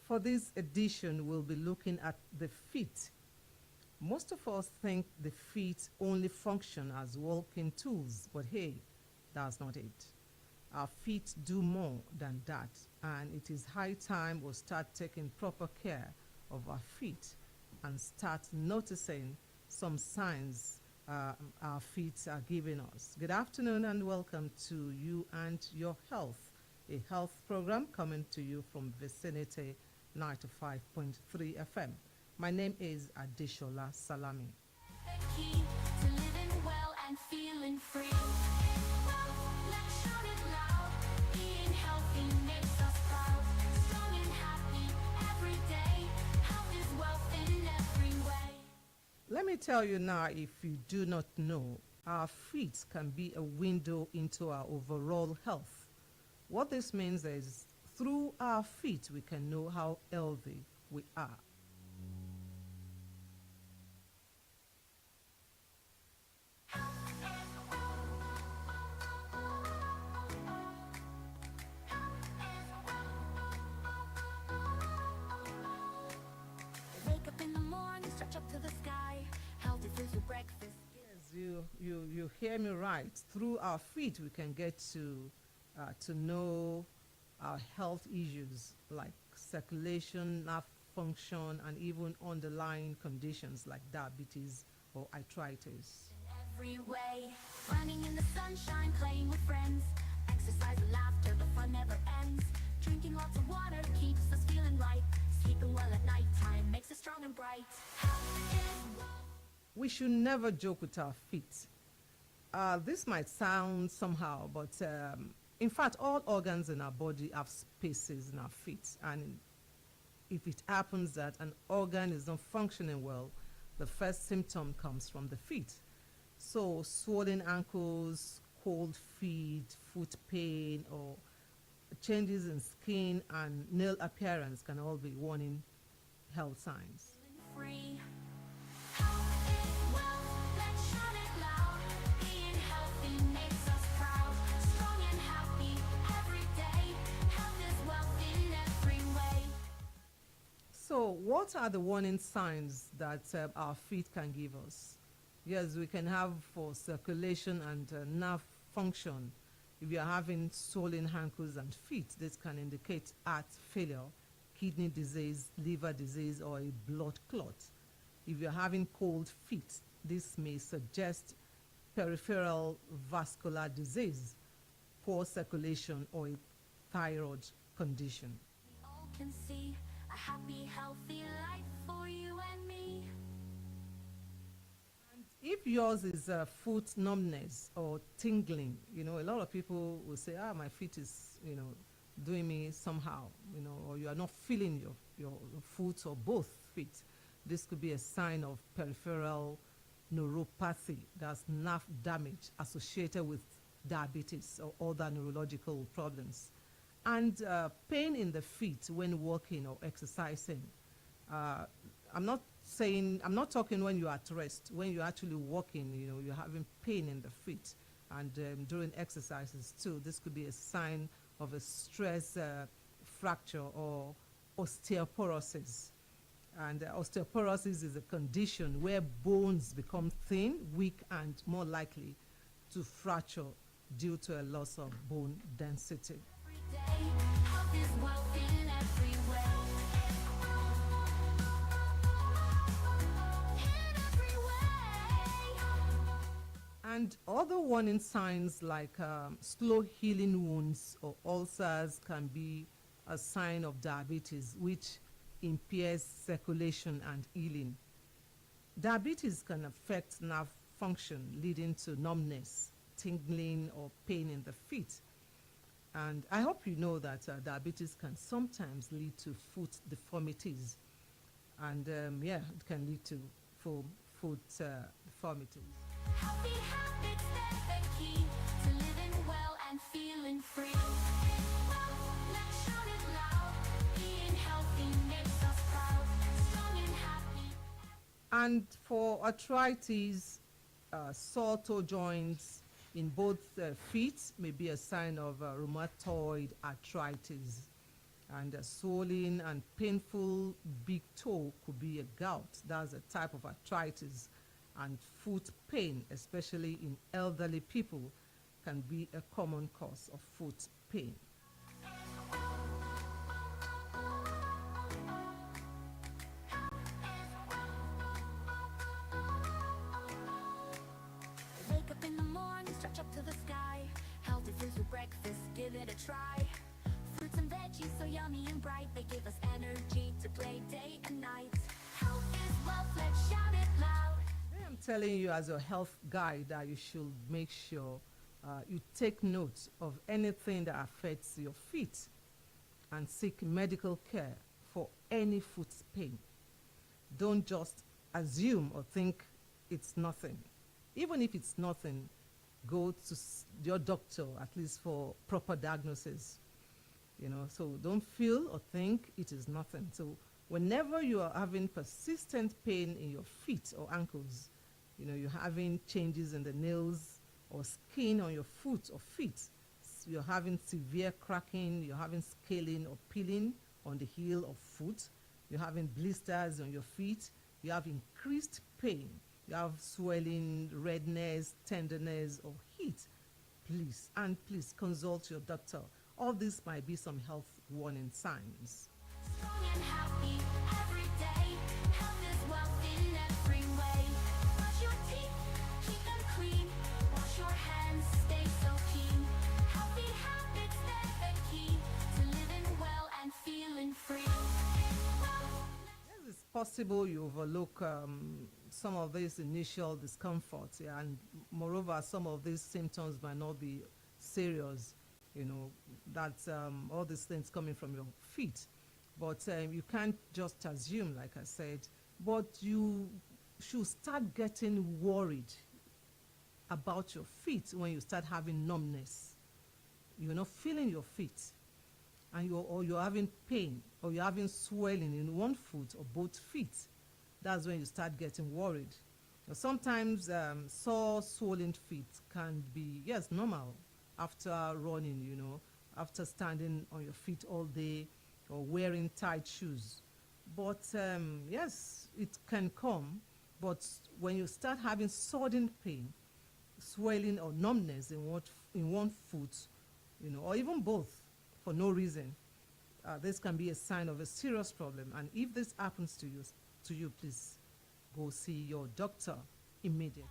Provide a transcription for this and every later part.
For this edition, we'll be looking at the feet. Most of us think the feet only function as walking tools, but hey, that's not it. Our feet do more than that, and it is high time we start taking proper care of our feet and start noticing some signs our feet are giving us. Good afternoon and welcome to You and Your Health, a health program coming to you from Vicinity 95.3 FM. My name is ADESOLA SALAMI. The key to living well and feeling free. Well, let's shout it loud. Being healthy makes us proud. Strong and happy every day. Health is wealth in every way. Let me tell you now, if you do not know, our feet can be a window into our overall health. What this means is, through our feet, we can know how healthy we are. Wake up in the morning, stretch up to the sky. Healthy foods for breakfast. Yes, you hear me right. Through our feet, we can get to know our health issues like circulation, nerve function, and even underlying conditions like diabetes or arthritis. Every way, running in the sunshine, playing with friends, exercise and laughter, the fun never ends. Drinking lots of water keeps us feeling right. Sleeping well at nighttime makes us strong and bright. Health is wealth. We should never joke with our feet. This might sound somehow, but in fact, all organs in our body have spaces in our feet. And if it happens that an organ is not functioning well, the first symptom comes from the feet. So swollen ankles, cold feet, foot pain, or changes in skin and nail appearance can all be warning health signs. Free. Health is wealth, let's shout it loud. Being healthy makes us proud. Strong and happy every day. Health is wealth in every way. So what are the warning signs that our feet can give us? Yes, we can have for circulation and nerve function. If you're having swollen ankles and feet, this can indicate heart failure, kidney disease, liver disease, or a blood clot. If you're having cold feet, this may suggest peripheral vascular disease, poor circulation, or a thyroid condition. We all can see a happy, healthy life for you and me. If yours is foot numbness or tingling, a lot of people will say, my feet is, doing me somehow, or you are not feeling your foot or both feet. This could be a sign of peripheral neuropathy, that's nerve damage associated with diabetes or other neurological problems. And pain in the feet when walking or exercising. I'm not talking when you're at rest. When you're actually walking, you're having pain in the feet. And during exercises too, this could be a sign of a stress fracture or osteoporosis. And osteoporosis is a condition where bones become thin, weak, and more likely to fracture due to a loss of bone density. Every day, health is wealth in every way. In every way. And other warning signs like slow healing wounds or ulcers can be a sign of diabetes, which impairs circulation and healing. Diabetes can affect nerve function, leading to numbness, tingling, or pain in the feet. And I hope you know that diabetes can sometimes lead to foot deformities. And it can lead to foot deformities. Healthy habits, they're the key to living well and feeling free. Well, let's shout it loud. Being healthy makes us proud. Strong and happy. And for arthritis, sore toe joints in both feet may be a sign of rheumatoid arthritis. And a swollen and painful big toe could be a gout. That's a type of arthritis. And foot pain, especially in elderly people, can be a common cause of foot pain. Wake up in the morning, stretch up to the sky. Healthy foods for breakfast, give it a try. Fruits and veggies so yummy and bright. They give us energy to play day and night. Health is wealth, let's shout it loud. I'm telling you as a health guide that you should make sure you take note of anything that affects your feet and seek medical care for any foot pain. Don't just assume or think it's nothing. Even if it's nothing, go to your doctor at least for proper diagnosis. So don't feel or think it is nothing. So whenever you are having persistent pain in your feet or ankles, you're having changes in the nails or skin on your foot or feet, you're having severe cracking, you're having scaling or peeling on the heel or foot, you're having blisters on your feet, you have increased pain, you have swelling, redness, tenderness, or heat, please consult your doctor. All these might be some health warning signs. Strong and happy every day. Health is wealth in every way. Brush your teeth, keep them clean. Wash your hands, stay so keen. Healthy habits, they're the key to living well and feeling free. Yes, it's possible you overlook some of these initial discomforts, yeah, and moreover, some of these symptoms might not be serious. That's all these things coming from your feet. But you can't just assume, like I said, but you should start getting worried about your feet when you start having numbness. You're not feeling your feet, and you're having pain, or you're having swelling in one foot or both feet. That's when you start getting worried. Sometimes sore, swollen feet can be, yes, normal after running, after standing on your feet all day or wearing tight shoes. But yes, it can come. But when you start having sudden pain, swelling or numbness in one foot, or even both for no reason, this can be a sign of a serious problem. And if this happens to you, please go see your doctor immediately.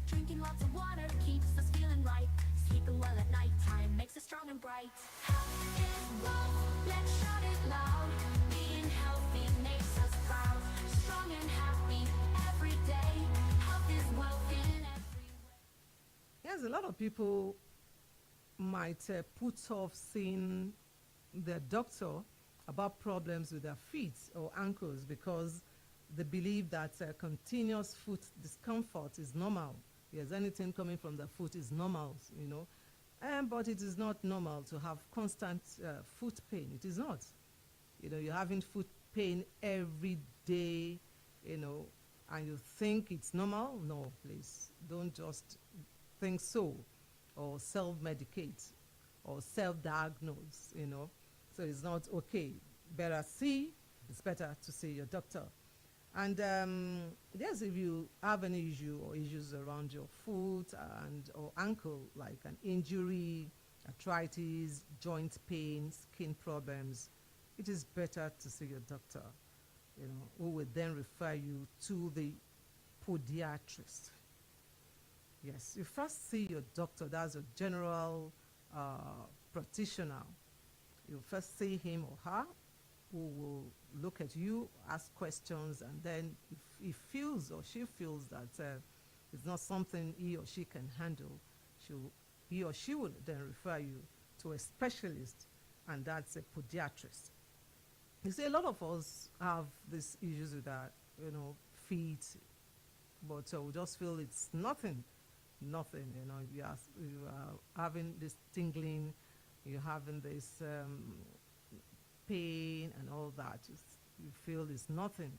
Drinking lots of water keeps us feeling right. Sleeping well at nighttime makes us strong and bright. Health is wealth, let's shout it loud. Being healthy makes us proud. Strong and happy every day. Health is wealth in every way. Yes, a lot of people might put off seeing their doctor about problems with their feet or ankles because they believe that continuous foot discomfort is normal. Yes, anything coming from the foot is normal, but it is not normal to have constant foot pain. It is not. You're having foot pain every day, and you think it's normal. No, please, don't just think so, or self-medicate, or self-diagnose, So it's not okay. It's better to see your doctor. And yes, if you have any issue or issues around your foot or ankle, like an injury, arthritis, joint pain, skin problems, it is better to see your doctor, who will then refer you to the podiatrist. Yes, you first see your doctor. That's a general practitioner. You first see him or her, who will look at you, ask questions, and then if he feels or she feels that it's not something he or she can handle, he or she will then refer you to a specialist, and that's a podiatrist. You see, a lot of us have these issues with our, feet, but we just feel it's nothing. You are having this tingling, you're having this pain and all that. You feel it's nothing.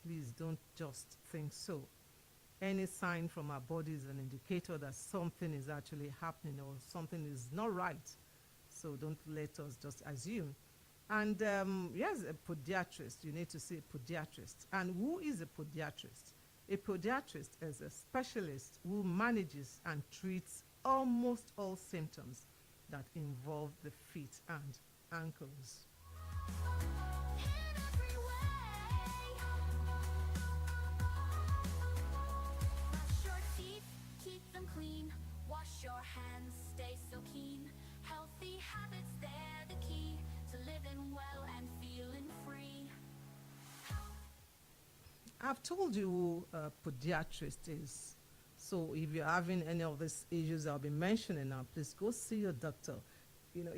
Please don't just think so. Any sign from our body is an indicator that something is actually happening or something is not right. So don't let us just assume. And yes, a podiatrist, you need to see a podiatrist. And who is a podiatrist? A podiatrist is a specialist who manages and treats almost all symptoms that involve the feet and ankles. In every way. Brush your teeth, keep them clean. Wash your hands, stay so keen. Healthy habits, they're the key to living well and feeling free. I've told you who a podiatrist is. So if you're having any of these issues I'll be mentioning now, please go see your doctor. You know,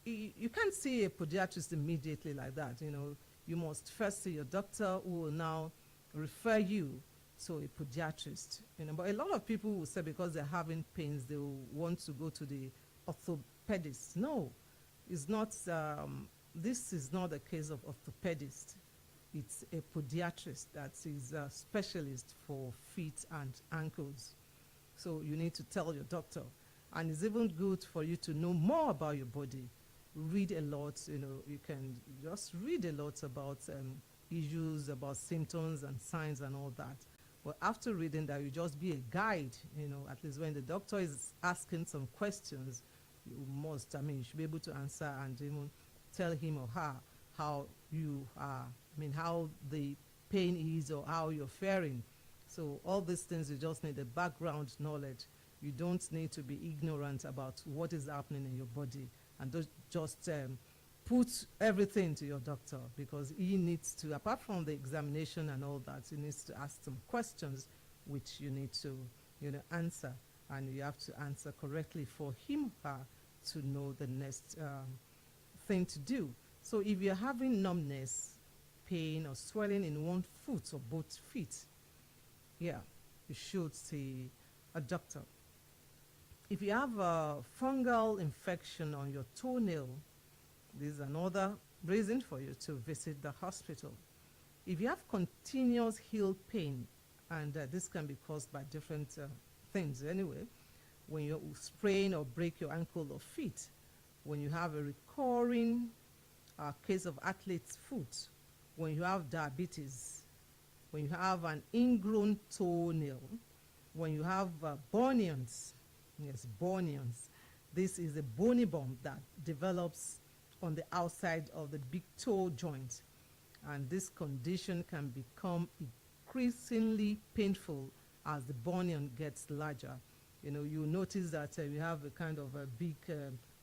you can't see a podiatrist immediately like that. You know, you must first see your doctor who will now refer you to a podiatrist. You know, but a lot of people will say because they're having pains, they will want to go to the orthopedist. No, it's not. This is not a case of orthopedist. It's a podiatrist that is a specialist for feet and ankles. So you need to tell your doctor. And it's even good for you to know more about your body. Read a lot, you know, you can just read a lot about issues, about symptoms and signs and all that. But after reading that, you just be a guide, you know, at least when the doctor is asking some questions, you should be able to answer and even tell him or her how you are, how the pain is or how you're faring. So all these things, you just need a background knowledge. You don't need to be ignorant about what is happening in your body, and don't just put everything to your doctor, because he needs to, apart from the examination and all that, he needs to ask some questions which you need to, answer, and you have to answer correctly for him or her to know the next thing to do. So if you're having numbness, pain, or swelling in one foot or both feet, yeah, you should see a doctor. If you have a fungal infection on your toenail, this is another reason for you to visit the hospital. If you have continuous heel pain, and this can be caused by different things anyway, when you sprain or break your ankle or feet, when you have a recurring case of athlete's foot, when you have diabetes, when you have an ingrown toenail, when you have bunions. Yes, bunions. This is a bony bump that develops on the outside of the big toe joint, and this condition can become increasingly painful as the bunion gets larger. You know, you notice that you have a kind of a big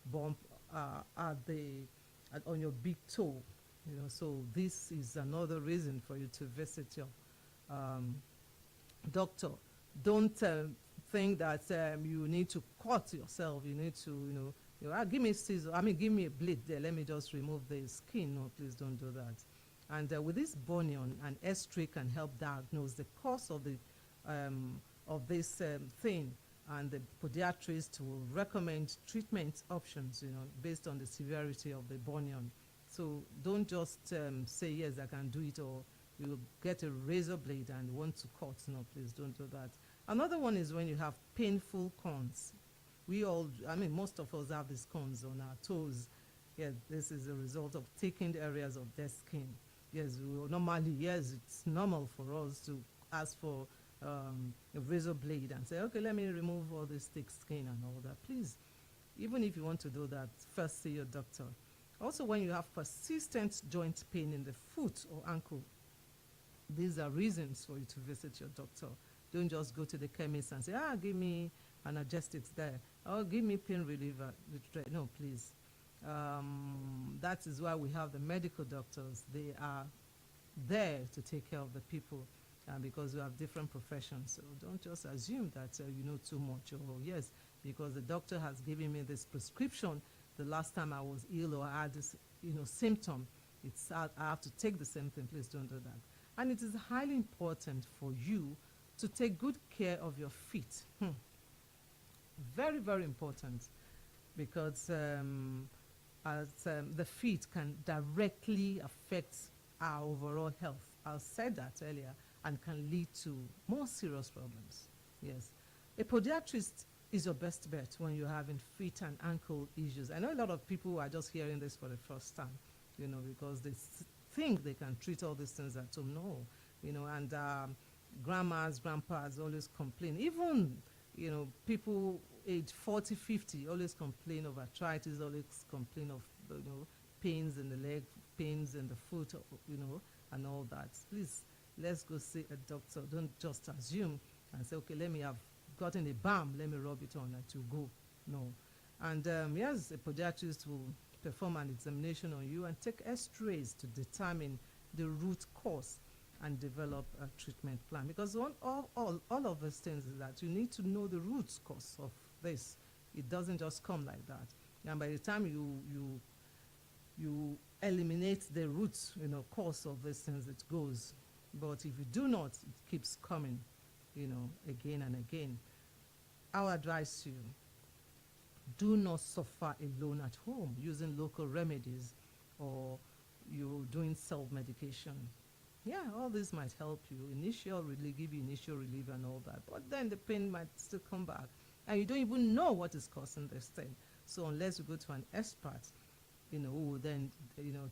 bump on your big toe. You know, so this is another reason for you to visit your doctor. Don't think that you need to cut yourself. You need to, give me scissors. Give me a blade there. Let me just remove the skin. No, please don't do that. And with this bunion, an X-ray can help diagnose the cause of the this thing, and the podiatrist will recommend treatment options, based on the severity of the bunion. So don't just say, yes, I can do it, or you will get a razor blade and want to cut. No, please don't do that. Another one is when you have painful corns. Most of us have these corns on our toes. Yeah, this is a result of thickened areas of dead skin. Yes, it's normal for us to ask for a razor blade and say, okay, let me remove all this thick skin and all that. Please, even if you want to do that, first see your doctor. Also, when you have persistent joint pain in the foot or ankle, these are reasons for you to visit your doctor. Don't just go to the chemist and say, give me analgesics there, or give me pain reliever. No, please. That is why we have the medical doctors. They are there to take care of the people, because we have different professions. So don't just assume that you know too much, or yes, because the doctor has given me this prescription the last time I was ill or I had this symptom. I have to take the same thing. Please don't do that. And it is highly important for you to take good care of your feet. Very, very important, because the feet can directly affect our overall health. I said that earlier, and can lead to more serious problems. Yes. A podiatrist is your best bet when you're having feet and ankle issues. I know a lot of people are just hearing this for the first time. because they think they can treat all these things at home. No, and grandmas, grandpas always complain. Even, people age 40, 50 always complain of arthritis, always complain of, pains in the leg, pains in the foot, and all that. Please, let's go see a doctor. Don't just assume and say, okay, let me have gotten a balm, let me rub it on and to go. No. And yes, a podiatrist will perform an examination on you and take x-rays to determine the root cause and develop a treatment plan. Because all of these things is that you need to know the root cause of this. It doesn't just come like that. And by the time you eliminate the root, cause of these things, it goes. But if you do not, it keeps coming, again and again. I would advise you, do not suffer alone at home using local remedies or you doing self-medication. Yeah, all this might help you. Give you initial relief and all that. But then the pain might still come back. And you don't even know what is causing this thing. So unless you go to an expert, who will then,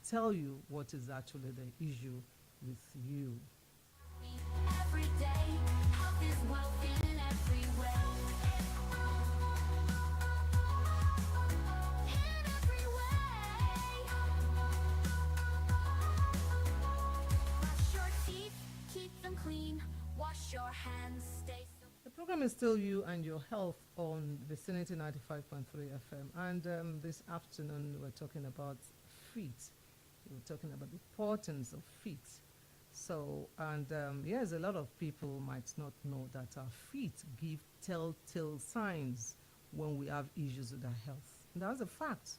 tell you what is actually the issue with you. Every day, health is wealth in every way. In every way. Brush your teeth, keep them clean. Wash your hands, stay so. The program is still You and Your Health on Vicinity 95.3 FM. And this afternoon, we're talking about feet. We're talking about the importance of feet. So, and yes, a lot of people might not know that our feet give telltale signs when we have issues with our health. And that's a fact.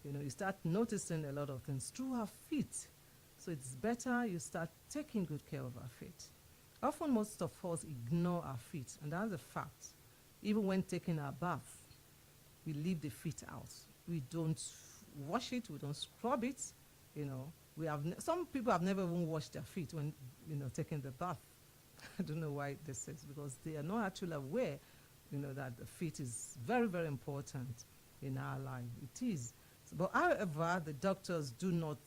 You start noticing a lot of things through our feet. So it's better you start taking good care of our feet. Often most of us ignore our feet, and that's a fact. Even when taking our bath, we leave the feet out. We don't wash it, we don't scrub it, some people have never even washed their feet when, taking the bath. I don't know why this is, because they are not actually aware, that the feet is very, very important in our life. It is. But however, the doctors do not,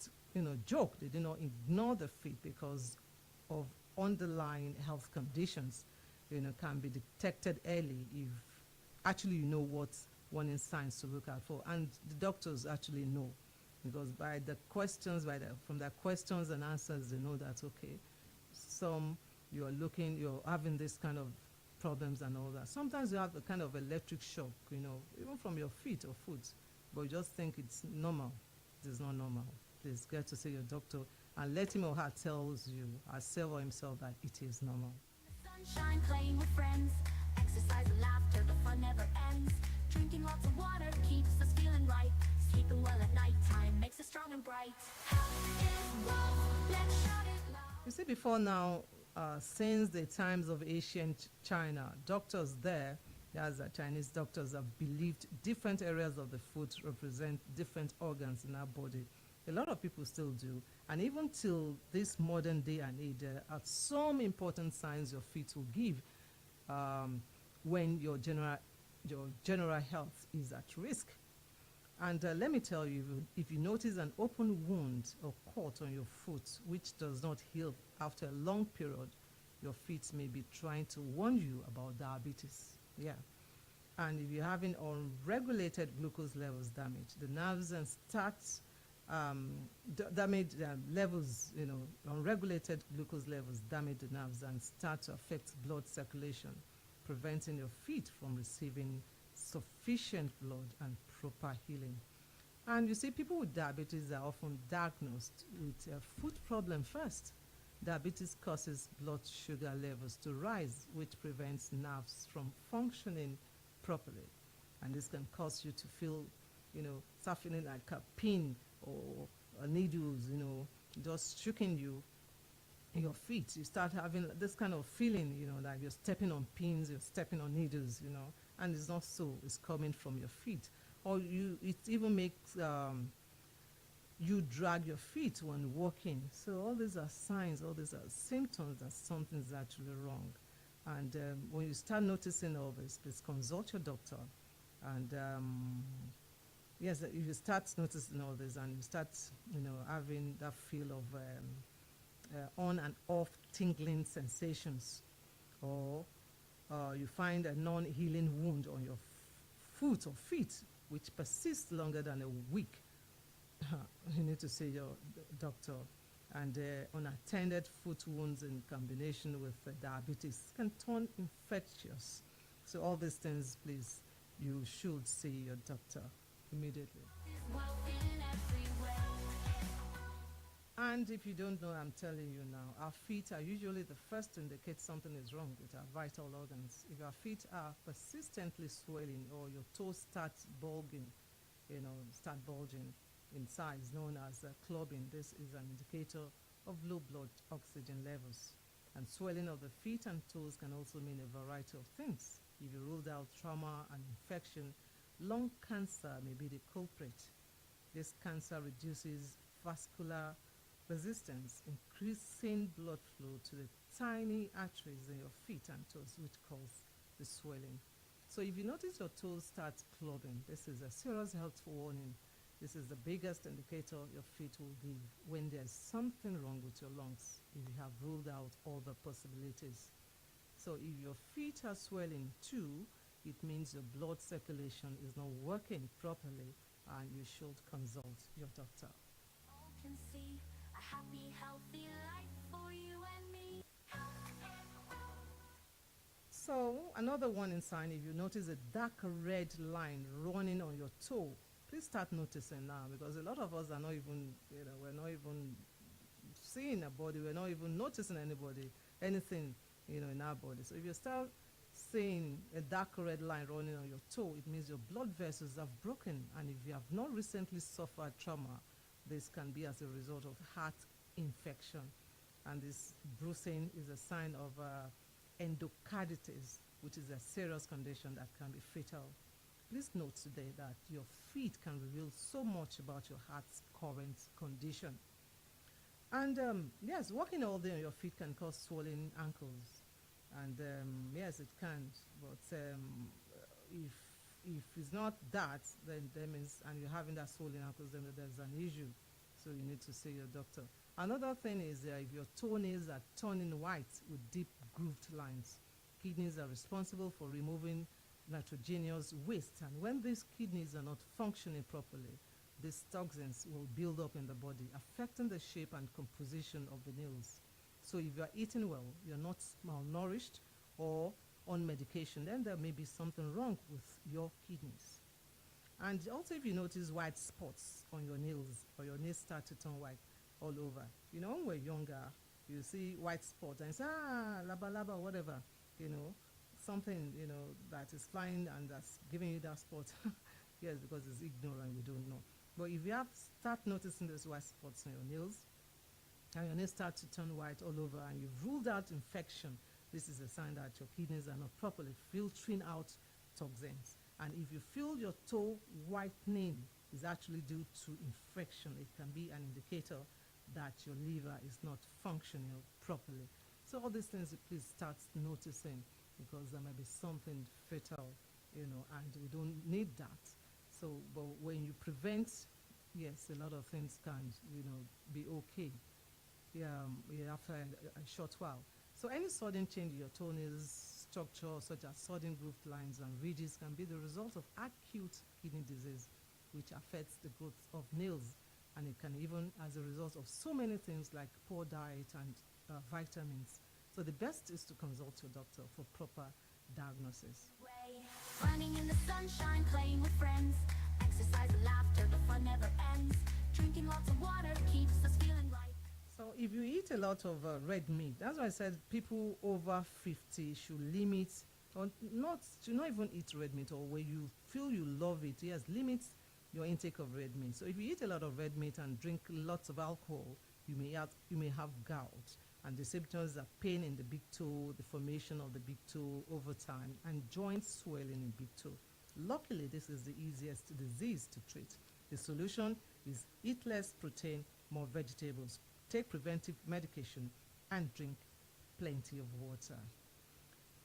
joke. They do not ignore the feet because of underlying health conditions, can be detected early if actually you know what warning signs to look out for. And the doctors actually know. Because from their questions and answers, they know that, okay, you're having this kind of problems and all that. Sometimes you have a kind of electric shock, even from your feet or foot, but you just think it's normal. It is not normal. Please get to see your doctor and let him or her tells you, herself or himself, that it is normal. Sunshine, playing with friends, exercise and laughter, the fun never ends. Drinking lots of water keeps us feeling right. Sleeping well at night time makes us strong and bright. Health is wealth, let's shout it loud. You see, before now, since the times of ancient China, doctors there, as Chinese doctors, have believed different areas of the foot represent different organs in our body. A lot of people still do. And even till this modern day and age, there are some important signs your feet will give when your general health is at risk. And let me tell you, if you notice an open wound or cut on your foot which does not heal after a long period, your feet may be trying to warn you about diabetes. Yeah. And if you're having unregulated glucose levels damage, the nerves and starts damage levels, unregulated glucose levels damage the nerves and start to affect blood circulation, preventing your feet from receiving sufficient blood and proper healing. And you see, people with diabetes are often diagnosed with a foot problem first. Diabetes causes blood sugar levels to rise, which prevents nerves from functioning properly. And this can cause you to feel, start feeling like a pin or needles, just striking you in your feet. You start having this kind of feeling, like you're stepping on pins, you're stepping on needles, and it's not so. It's coming from your feet. Or it even makes you drag your feet when walking. So all these are signs, all these are symptoms that something's actually wrong. And when you start noticing all this, please consult your doctor and yes, if you start noticing all this and you start, having that feel of on and off tingling sensations, or you find a non-healing wound on your foot or feet which persists longer than a week, you need to see your doctor. And unattended foot wounds in combination with diabetes can turn infectious. So all these things, please, you should see your doctor immediately. Wealth in every way. And if you don't know, I'm telling you now, our feet are usually the first to indicate something is wrong with our vital organs. If our feet are persistently swelling or your toes start bulging, start bulging in size, known as clubbing, this is an indicator of low blood oxygen levels. And swelling of the feet and toes can also mean a variety of things. If you ruled out trauma and infection, lung cancer may be the culprit. This cancer reduces vascular resistance, increasing blood flow to the tiny arteries in your feet and toes, which cause the swelling. So if you notice your toes start clubbing, this is a serious health warning. This is the biggest indicator your feet will give when there's something wrong with your lungs, if you have ruled out all the possibilities. So if your feet are swelling too, it means your blood circulation is not working properly and you should consult your doctor. All can see a happy, healthy life for you and me. So another warning sign, if you notice a dark red line running on your toe, please start noticing now, because a lot of us are not even, we're not even seeing a body, we're not even noticing anything, in our body. So if you start seeing a dark red line running on your toe, it means your blood vessels have broken. And if you have not recently suffered trauma, this can be as a result of heart infection. And this bruising is a sign of endocarditis, which is a serious condition that can be fatal. Please note today that your feet can reveal so much about your heart's current condition. And yes, walking all day on your feet can cause swollen ankles. And yes, it can. But if it's not that, then that means, and you're having that swollen ankles, then there's an issue. So you need to see your doctor. Another thing is if your toenails are turning white with deep grooved lines. Kidneys are responsible for removing nitrogenous waste, and when these kidneys are not functioning properly, these toxins will build up in the body, affecting the shape and composition of the nails. So if you are eating well, you're not malnourished or on medication, then there may be something wrong with your kidneys. And also, if you notice white spots on your nails, or your nails start to turn white all over, when we're younger, you see white spots and say, laba laba, whatever, something, that is flying and that's giving you that spot. Yes, because it's ignorant, we don't know. But if you start noticing those white spots on your nails, and your nails start to turn white all over, and you've ruled out infection, this is a sign that your kidneys are not properly filtering out toxins. And if you feel your toe whitening is actually due to infection, it can be an indicator that your liver is not functioning properly. So all these things, please start noticing, because there might be something fatal, and we don't need that. So, but when you prevent, yes, a lot of things can, be okay. After a short while. So any sudden change in your toenails structure, such as sudden grooved lines and ridges, can be the result of acute kidney disease, which affects the growth of nails, and it can even as a result of so many things like poor diet and vitamins. So the best is to consult your doctor for proper diagnosis. Running in the sunshine, playing with friends, exercise and laughter, the fun never ends. Drinking lots of water keeps us feeling right. So if you eat a lot of red meat, that's why I said people over 50 should limit, or should not even eat red meat, or where you feel you love it, yes, limit your intake of red meat. So if you eat a lot of red meat and drink lots of alcohol, you may have gout, and the symptoms are pain in the big toe, the formation of the big toe over time, and joint swelling in big toe. Luckily, this is the easiest disease to treat. The solution is eat less protein, more vegetables, take preventive medication, and drink plenty of water.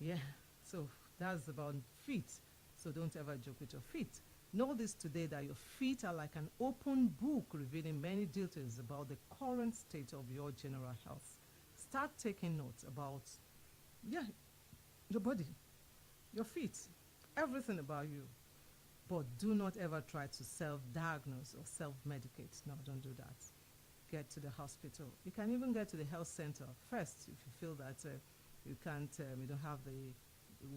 Yeah, so that's about feet. So don't ever joke with your feet. Know this today that your feet are like an open book revealing many details about the current state of your general health. Start taking notes about, yeah, your body, your feet, everything about you. But do not ever try to self-diagnose or self-medicate. No, don't do that. Get to the hospital. You can even get to the health center first if you feel that you can't, you don't have the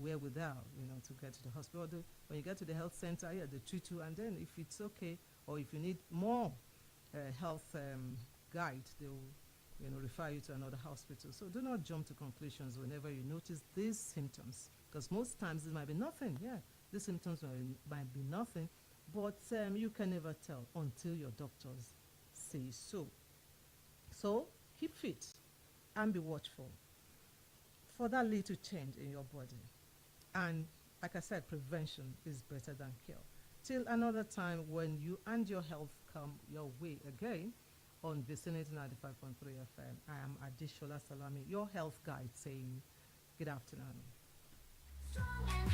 wherewithal, to get to the hospital. When you get to the health center, yeah, they treat you, and then if it's okay, or if you need more health guide, they will, refer you to another hospital. So do not jump to conclusions whenever you notice these symptoms, because most times it might be nothing. Yeah, these symptoms might be nothing, but you can never tell until your doctors say so. So keep fit and be watchful for that little change in your body. And like I said, prevention is better than cure. Till another time when you and your health come your way again on Vicinity 95.3 FM. I am ADESOLA Salami, your health guide, saying good afternoon. Strong and